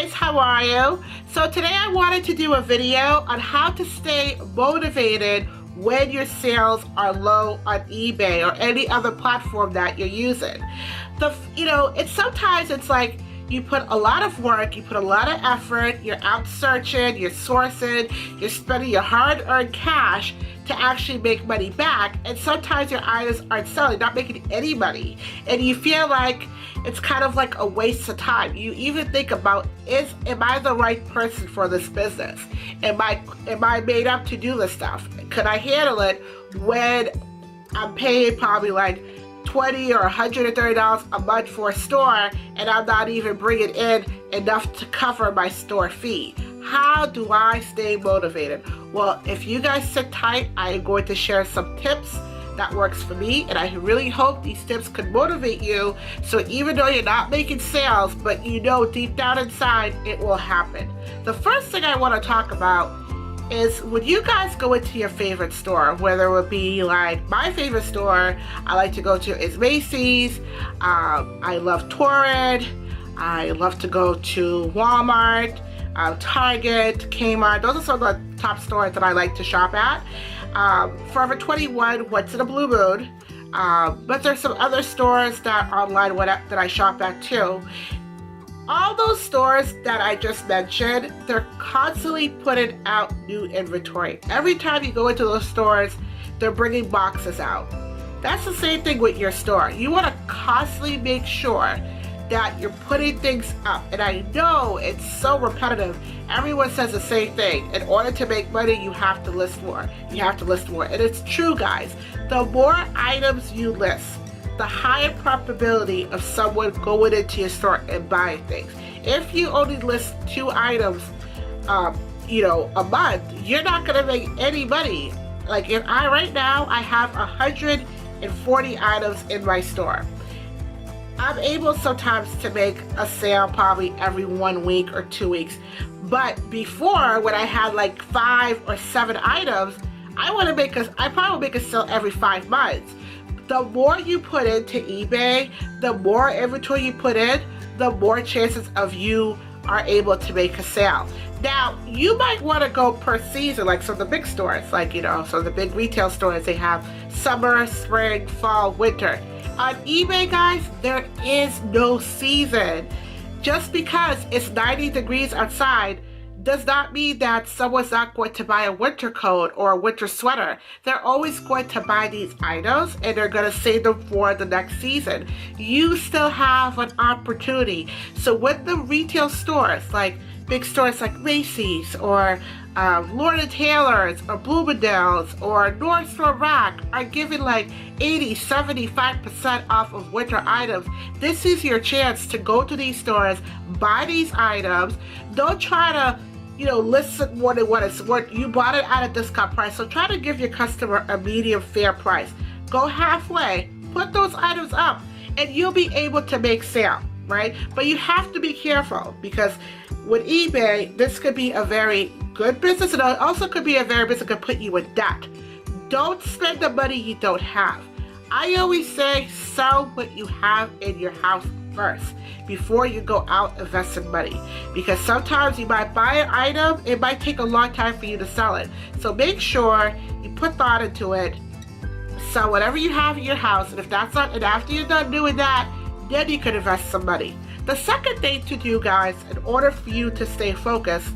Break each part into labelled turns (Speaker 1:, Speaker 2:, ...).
Speaker 1: guys, how are you? So today I wanted to do a video on how to stay motivated when your sales are low on eBay or any other platform that you're using. Sometimes it's like you put a lot of work, you put a lot of effort, you're out searching, you're sourcing, you're spending your hard-earned cash to actually make money back, and sometimes your items aren't selling, not making any money, and you feel like it's kind of like a waste of time. You even think about, am I the right person for this business? Am I made up to do this stuff? Could I handle it when I'm paying probably like $20 or $130 a month for a store and I'm not even bringing in enough to cover my store fee? How do I stay motivated? Well, if you guys sit tight, I am going to share some tips that works for me, and I really hope these tips could motivate you, so even though you're not making sales, but you know deep down inside it will happen. The first thing I want to talk about is when you guys go into your favorite store, whether it would be like my favorite store I like to go to is Macy's, I love Torrid, I love to go to Walmart, Target, Kmart. Those are some of the top stores that I like to shop at. Forever 21 went to the Blue Moon, but there's some other stores that are online that I shop at too. All those stores that I just mentioned, they're constantly putting out new inventory. Every time you go into those stores, they're bringing boxes out. That's the same thing with your store. You want to constantly make sure that you're putting things up. And I know it's so repetitive. Everyone says the same thing. In order to make money, you have to list more. You have to list more. And it's true, guys. The more items you list, the higher probability of someone going into your store and buying things. If you only list 2 items, a month, you're not going to make any money. Like right now, I have 140 items in my store. I'm able sometimes to make a sale probably every 1 week or 2 weeks. But before, when I had like 5 or 7 items, I probably make a sale every 5 months. The more you put into eBay, the more inventory you put in, the more chances of you are able to make a sale. Now, you might want to go per season, like some of the big stores, like, some of the big retail stores, they have summer, spring, fall, winter. On eBay, guys, there is no season. Just because it's 90 degrees outside does not mean that someone's not going to buy a winter coat or a winter sweater. They're always going to buy these items and they're going to save them for the next season. You still have an opportunity. So with the retail stores, like big stores like Macy's or Lord & Taylor's or Bloomingdale's or Nordstrom Rack are giving like 80, 75% off of winter items. This is your chance to go to these stores, buy these items. Don't try to list it more than what it's worth. You bought it at a discount price, so try to give your customer a medium fair price. Go halfway, put those items up, and you'll be able to make sale, right? But you have to be careful, because with eBay, this could be a very good business, and it also could be a very business that could put you in debt. Don't spend the money you don't have. I always say sell what you have in your house first before you go out investing money, because sometimes you might buy an item, it might take a long time for you to sell it. So make sure you put thought into it, sell whatever you have in your house, and if that's not, and after you're done doing that, then you can invest some money. The second thing to do, guys, in order for you to stay focused,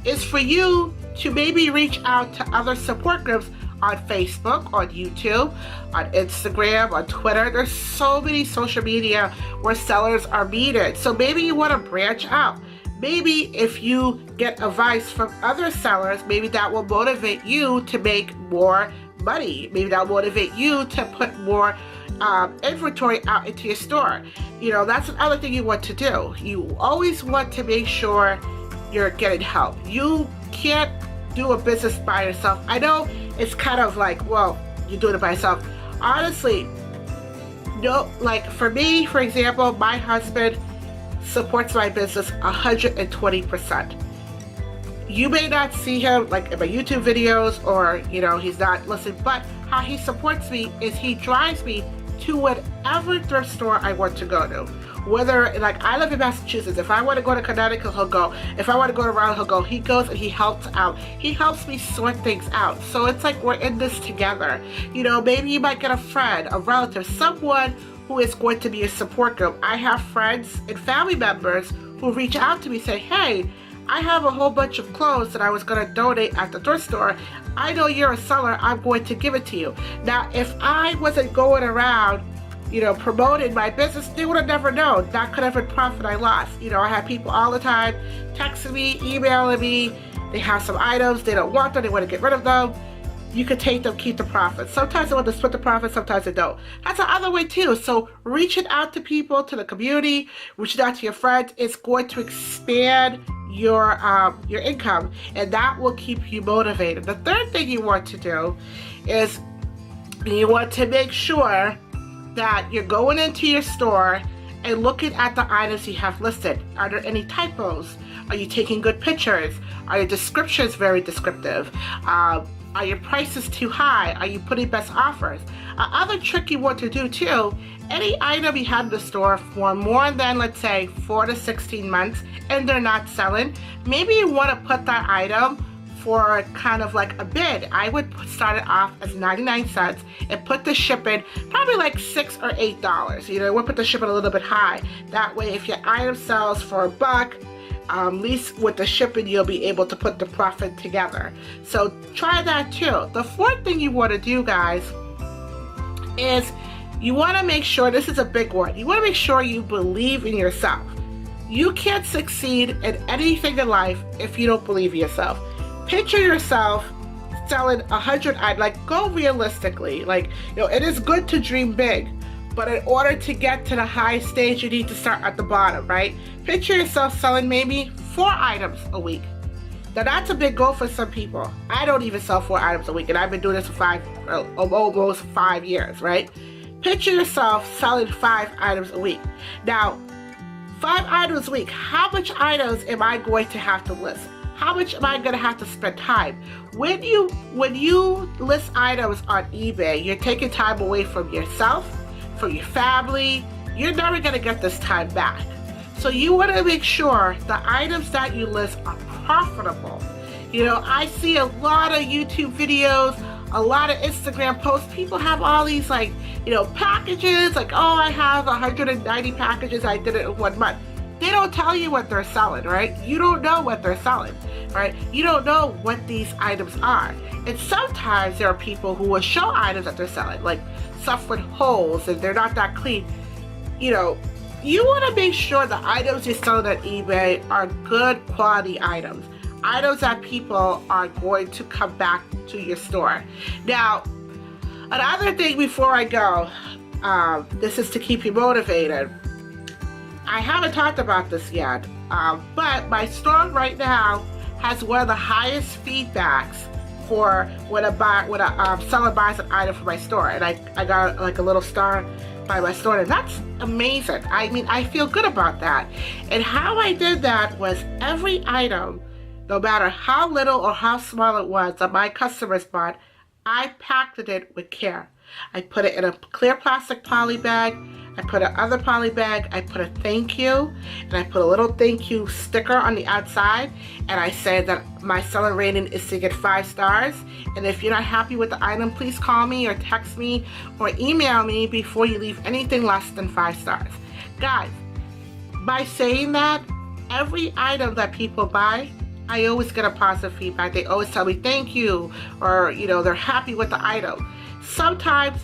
Speaker 1: is for you to maybe reach out to other support groups on Facebook, on YouTube, on Instagram, on Twitter. There's so many social media where sellers are needed. So maybe you want to branch out. Maybe if you get advice from other sellers, maybe that will motivate you to make more money. Maybe that will motivate you to put more inventory out into your store. That's another thing you want to do. You always want to make sure you're getting help. You can't do a business by yourself. I know it's kind of like, well, you're doing it by yourself. Honestly, like for me, for example, my husband supports my business 120%. You may not see him like in my YouTube videos, or he's not listening, but how he supports me is he drives me to whatever thrift store I want to go to. Whether, like, I live in Massachusetts. If I want to go to Connecticut, he'll go. If I want to go to Rhode Island, he'll go. He goes and he helps out. He helps me sort things out. So it's like we're in this together. You know, maybe you might get a friend, a relative, someone who is going to be a support group. I have friends and family members who reach out to me, say, hey, I have a whole bunch of clothes that I was going to donate at the thrift store. I know you're a seller. I'm going to give it to you. Now, if I wasn't going around, you know, promoting my business, they would have never known. That could have been profit I lost. You know, I have people all the time texting me, emailing me. They have some items. They don't want them. They want to get rid of them. You could take them, keep the profit. Sometimes they want to split the profit, sometimes they don't. That's the other way too. So reaching out to people, to the community, reaching out to your friends, is going to expand your income, and that will keep you motivated. The third thing you want to do is you want to make sure that you're going into your store and looking at the items you have listed. Are there any typos? Are you taking good pictures? Are your descriptions very descriptive? Are your prices too high? Are you putting best offers? Other trick you want to do too, any item you have in the store for more than, let's say, 4 to 16 months and they're not selling, maybe you want to put that item for kind of like a bid. I would start it off as 99 cents and put the shipping probably like $6 or $8. You know, we'll put the shipping a little bit high. That way, if your item sells for $1, at least with the shipping, you'll be able to put the profit together. So try that too. The fourth thing you want to do, guys, is you want to make sure, this is a big one, you want to make sure you believe in yourself. You can't succeed in anything in life if you don't believe in yourself. Picture yourself selling 100 items, like go realistically. Like, you know, it is good to dream big, but in order to get to the high stage, you need to start at the bottom, right? Picture yourself selling maybe 4 items a week. Now that's a big goal for some people. I don't even sell 4 items a week, and I've been doing this for almost 5 years, right? Picture yourself selling 5 items a week. Now, 5 items a week, how much items am I going to have to list? How much am I going to have to spend time? When you list items on eBay, you're taking time away from yourself, from your family. You're never going to get this time back. So you want to make sure the items that you list are profitable. You know, I see a lot of YouTube videos, a lot of Instagram posts. People have all these, like, you know, packages, like, oh, I have 190 packages, I did it in 1 month. They don't tell you what they're selling, right? You don't know what they're selling, right? You don't know what these items are. And sometimes there are people who will show items that they're selling, like stuff with holes and they're not that clean. You know, you want to make sure the items you're selling on eBay are good quality items. Items that people are going to come back to your store. Now, another thing before I go, this is to keep you motivated. I haven't talked about this yet, but my store right now has one of the highest feedbacks for when a seller buys an item from my store, and I got like a little star by my store, and that's amazing. I mean, I feel good about that. And how I did that was every item, no matter how little or how small it was that my customers bought, I packed it with care. I put it in a clear plastic poly bag. I put another poly bag, I put a thank you, and I put a little thank you sticker on the outside, and I said that my seller rating is to get 5 stars, and if you're not happy with the item, please call me or text me or email me before you leave anything less than 5 stars. Guys, by saying that, every item that people buy, I always get a positive feedback. They always tell me thank you, or, you know, they're happy with the item. Sometimes,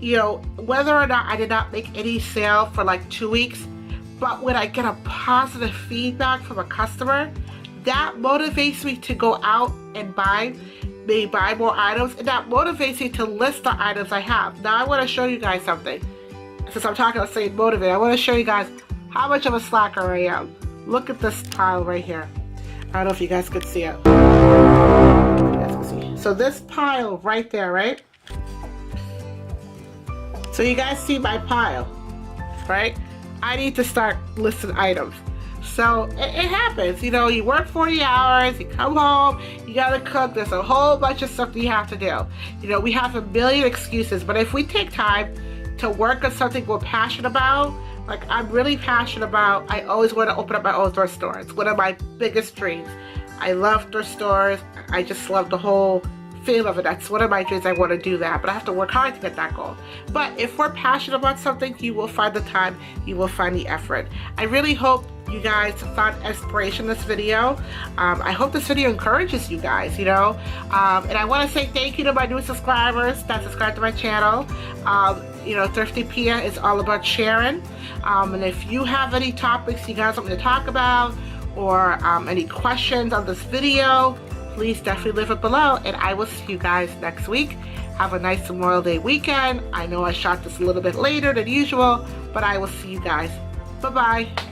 Speaker 1: you know, whether or not I did not make any sale for like 2 weeks, but when I get a positive feedback from a customer, that motivates me to go out and buy more items, and that motivates me to list the items I have. Now I want to show you guys something. Since I'm talking about staying motivated, I want to show you guys how much of a slacker I am. Look at this pile right here. I don't know if you guys could see it. You guys can see. So this pile right there, right? So you guys see my pile, right? I need to start listing items. So it happens, you know, you work 40 hours, you come home, you gotta cook, there's a whole bunch of stuff that you have to do. You know, we have a million excuses, but if we take time to work on something we're passionate about, Like, I'm really passionate about, I always want to open up my own thrift store. It's one of my biggest dreams. I love thrift stores. I just love the whole feel of it. That's one of my dreams. I want to do that, but I have to work hard to get that goal. But if we're passionate about something, you will find the time, you will find the effort. I really hope you guys found inspiration in this video. I hope this video encourages you guys, you know. And I want to say thank you to my new subscribers that subscribe to my channel. You know, Thrifty Pia is all about sharing. And if you have any topics you guys want me to talk about, or any questions on this video, please definitely leave it below, and I will see you guys next week. Have a nice Memorial Day weekend. I know I shot this a little bit later than usual, but I will see you guys. Bye-bye.